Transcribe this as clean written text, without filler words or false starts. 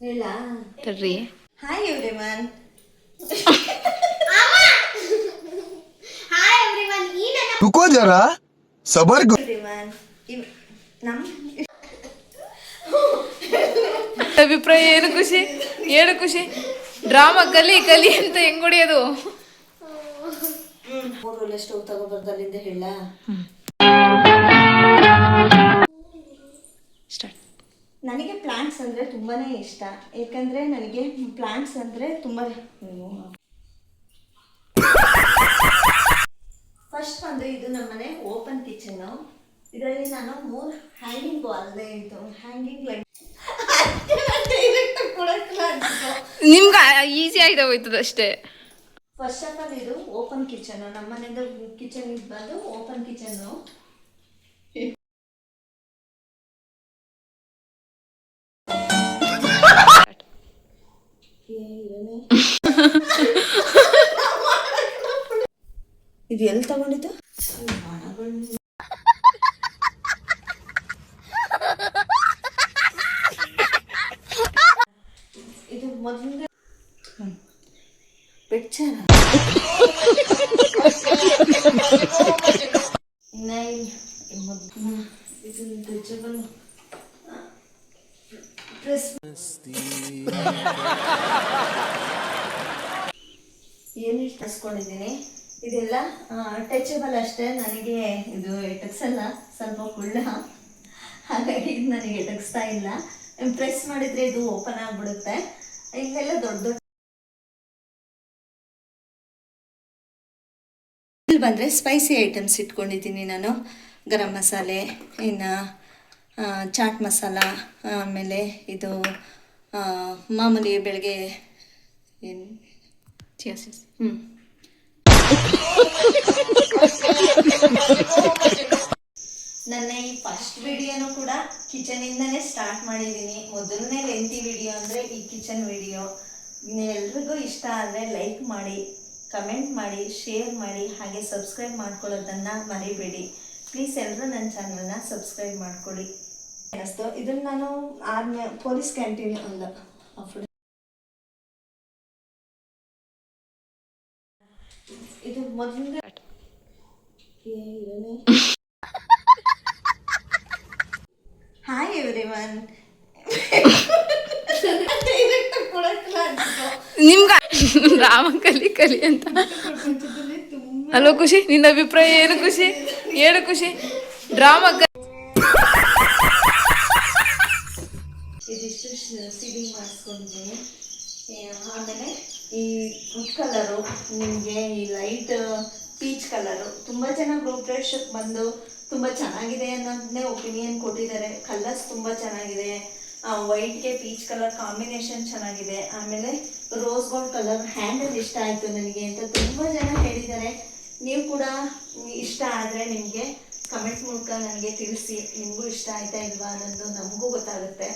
ಹೇಳ ತರ್ರಿ. Hi everyone. Hi everyone. ಈ ನನ್ನ रुको जरा सबर करो ಎವ್ರಿವನ್. ನಮ್ಮ ಅಭಿಪ್ರಾಯ ಏನು ಖುಷಿ? ಏನು ಖುಷಿ? ಡ್ರಾಮಾ ಕಲಿ ಕಲಿ ಅಂತ ಹೆಂಗ್ ಹೊಡಿಯೋದು? ಮೂರೊಳ್ಳೆ ಸ್ಟವ್ ತಗೋಬರ್ದಲ್ಲಿಂದ ಹೇಳ. ಸ್ಟಾರ್ಟ್. ನನಗೆ ಪ್ಲಾಂಟ್ಸ್ ಅಂದರೆ ತುಂಬಾ ಇಷ್ಟ. ಏಕೆಂದರೆ ನನಗೆ ಪ್ಲಾಂಟ್ಸ್ ಅಂದರೆ ತುಂಬ. ಫಸ್ಟ್ ಬಂದು ಇದು ನಮ್ಮನೆ ಓಪನ್ ಕಿಚನ್ನು. ಇದರಲ್ಲಿ ನಾನು 3 ಹ್ಯಾಂಗಿಂಗ್ ವಾಲ್ದೆ ಇದು ಹ್ಯಾಂಗಿಂಗ್ ಲೈಟ್ ನಿಮ್ಗೆ ಈಸಿ ಆಗಿದೆ ಹೋಯ್ತದ ಅಷ್ಟೇ. ಫಸ್ಟ್ ಆಫ್ ಆಲ್ ಇದು ಓಪನ್ ಕಿಚನ್ನು. ನಮ್ಮನೆಯಿಂದ ಕಿಚನ್ ಇದು ಬಂದು ಓಪನ್ ಕಿಚನ್ನು. ಇದು ಎಲ್ಲಿ ತಗೊಂಡಿದ್ದು? ಇದು ಮೊದಲಿಂದ ಪಿಕ್ಚರ್ ಇದು ವೆಜಿಟಬಲ್ ಪ್ರೆಸ್ ಏನು ತರಿಸ್ಕೊಂಡಿದ್ದೀನಿ. ಇದೆಲ್ಲ ಟಚಬಲ್ ಅಷ್ಟೇ. ನನಗೆ ಇದು ಎಟಕ್ಸಲ್ಲ, ಸ್ವಲ್ಪ ಕುಳ್ಳ, ಹಾಗಾಗಿ ಇದು ನನಗೆ ಎಟಕ್ಸ್ತಾ ಇಲ್ಲ. ಪ್ರೆಸ್ ಮಾಡಿದರೆ ಇದು ಓಪನ್ ಆಗಿಬಿಡುತ್ತೆ. ಇಲ್ಲೆಲ್ಲ ದೊಡ್ಡ ದೊಡ್ಡ ಇಲ್ಲಿ ಬಂದರೆ ಸ್ಪೈಸಿ ಐಟಮ್ಸ್ ಇಟ್ಕೊಂಡಿದ್ದೀನಿ ನಾನು. ಗರಂ ಮಸಾಲೆ, ಇನ್ನು ಚಾಟ್ ಮಸಾಲ, ಆಮೇಲೆ ಇದು ಮಾಮೂಲಿ ಬೆಳಗ್ಗೆ ಏನು ನನ್ನ ಈ ಫಸ್ಟ್ ವಿಡಿಯೋನು ಕೂಡ ಕಿಚನಿಂದನೇ ಸ್ಟಾರ್ಟ್ ಮಾಡಿದ್ದೀನಿ. ಮೊದಲನೇ ಲೆಂತಿ ವಿಡಿಯೋ ಅಂದರೆ ಈ ಕಿಚನ್ ವಿಡಿಯೋ. ಎಲ್ರಿಗೂ ಇಷ್ಟ ಆದರೆ ಲೈಕ್ ಮಾಡಿ, ಕಮೆಂಟ್ ಮಾಡಿ, ಶೇರ್ ಮಾಡಿ, ಹಾಗೆ ಸಬ್ಸ್ಕ್ರೈಬ್ ಮಾಡ್ಕೊಳ್ಳೋದನ್ನು ಮರಿಬೇಡಿ ಪ್ಲೀಸ್. ಎಲ್ಲರೂ ನನ್ನ ಚಾನಲ್ನ ಸಬ್ಸ್ಕ್ರೈಬ್ ಮಾಡ್ಕೊಳ್ಳಿ. ಅನ್ನಿಸ್ತು ಇದನ್ನು ನಾನು ಪೊಲೀಸ್ ಕ್ಯಾಂಟೀನ್ ಅಲ್ಲ ಇದು ಮೊದಲಿಂದ. Hi everyone. ನಿಮ್ಗೆ ಡ್ರಾಮಾ ಕಲಿ ಕಲಿ ಅಂತ. ಹಲೋ ಖುಷಿ, ನಿನ್ನ ಅಭಿಪ್ರಾಯ ಏನು ಖುಷಿ? ಏನು ಖುಷಿ? ಡ್ರಾಮಾ ಇದಿಷ್ಟು ಸೀಲಿಂಗ್ ಮಾಡಿಸ್ಕೊಂಡಿದ್ದೀನಿ. ಆಮೇಲೆ ಈ ಕಲರು ನಿಮಗೆ ಈ ಲೈಟ್ ಪೀಚ್ ಕಲರು ತುಂಬ ಜನ ಗ್ರೂಪ್ರೇಷಕ್ಕೆ ಬಂದು ತುಂಬ ಚೆನ್ನಾಗಿದೆ ಅನ್ನೋದನ್ನೇ ಒಪಿನಿಯನ್ ಕೊಟ್ಟಿದ್ದಾರೆ. ಕಲರ್ಸ್ ತುಂಬ ಚೆನ್ನಾಗಿದೆ, ವೈಟ್ಗೆ ಪೀಚ್ ಕಲರ್ ಕಾಂಬಿನೇಷನ್ ಚೆನ್ನಾಗಿದೆ, ಆಮೇಲೆ ರೋಸ್ ಗೋಲ್ಡ್ ಕಲರ್ ಹ್ಯಾಂಡಲ್ ಇಷ್ಟ ಆಯಿತು ನನಗೆ ಅಂತ ತುಂಬ ಜನ ಹೇಳಿದ್ದಾರೆ. ನೀವು ಕೂಡ ಇಷ್ಟ ಆದರೆ ನಿಮಗೆ ಕಮೆಂಟ್ ಮೂಲಕ ನನಗೆ ತಿಳಿಸಿ. ನಿಮಗೂ ಇಷ್ಟ ಆಯ್ತಾ ಇಲ್ವಾ ಅನ್ನೋದು ನಮಗೂ ಗೊತ್ತಾಗುತ್ತೆ.